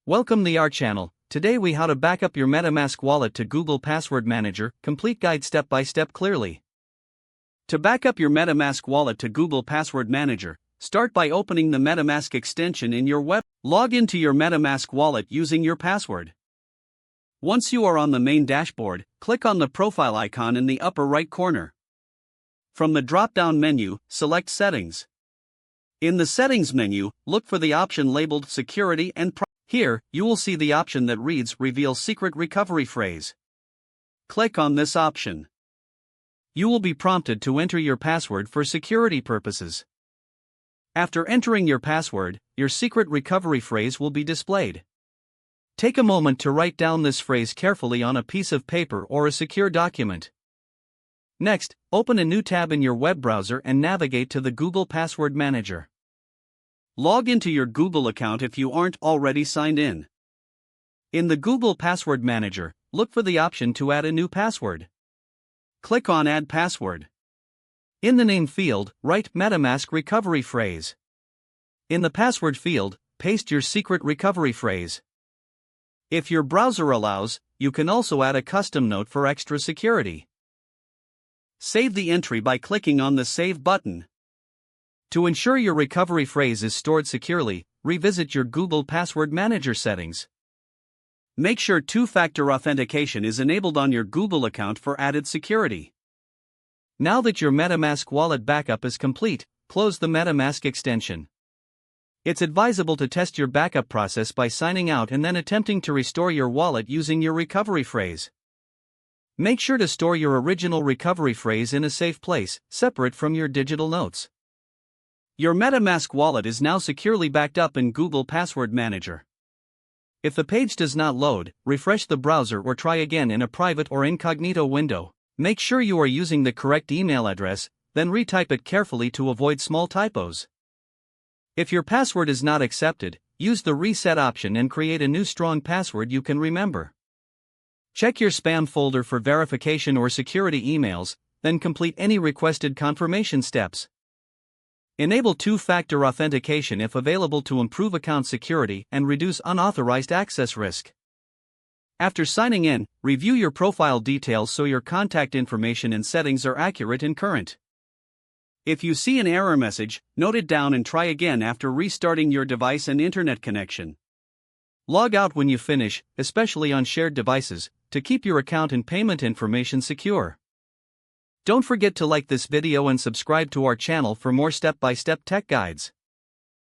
Welcome to our channel. Today we how to back up your MetaMask wallet to Google Password Manager, complete guide step by step clearly. To back up your MetaMask wallet to Google Password Manager, start by opening the MetaMask extension in your web. Log into your MetaMask wallet using your password. Once you are on the main dashboard, click on the profile icon in the upper right corner. From the drop-down menu, select Settings. In the Settings menu, look for the option labeled Security and Privacy. Here, you will see the option that reads Reveal Secret Recovery Phrase. Click on this option. You will be prompted to enter your password for security purposes. After entering your password, your secret recovery phrase will be displayed. Take a moment to write down this phrase carefully on a piece of paper or a secure document. Next, open a new tab in your web browser and navigate to the Google Password Manager. Log into your Google account if you aren't already signed in. In the Google Password Manager, look for the option to add a new password. Click on Add Password. In the name field, write MetaMask recovery phrase. In the password field, paste your secret recovery phrase. If your browser allows, you can also add a custom note for extra security. Save the entry by clicking on the Save button. To ensure your recovery phrase is stored securely, revisit your Google Password Manager settings. Make sure two-factor authentication is enabled on your Google account for added security. Now that your MetaMask wallet backup is complete, close the MetaMask extension. It's advisable to test your backup process by signing out and then attempting to restore your wallet using your recovery phrase. Make sure to store your original recovery phrase in a safe place, separate from your digital notes. Your MetaMask wallet is now securely backed up in Google Password Manager. If the page does not load, refresh the browser or try again in a private or incognito window. Make sure you are using the correct email address, then retype it carefully to avoid small typos. If your password is not accepted, use the reset option and create a new strong password you can remember. Check your spam folder for verification or security emails, then complete any requested confirmation steps. Enable two-factor authentication if available to improve account security and reduce unauthorized access risk. After signing in, review your profile details so your contact information and settings are accurate and current. If you see an error message, note it down and try again after restarting your device and internet connection. Log out when you finish, especially on shared devices, to keep your account and payment information secure. Don't forget to like this video and subscribe to our channel for more step-by-step tech guides.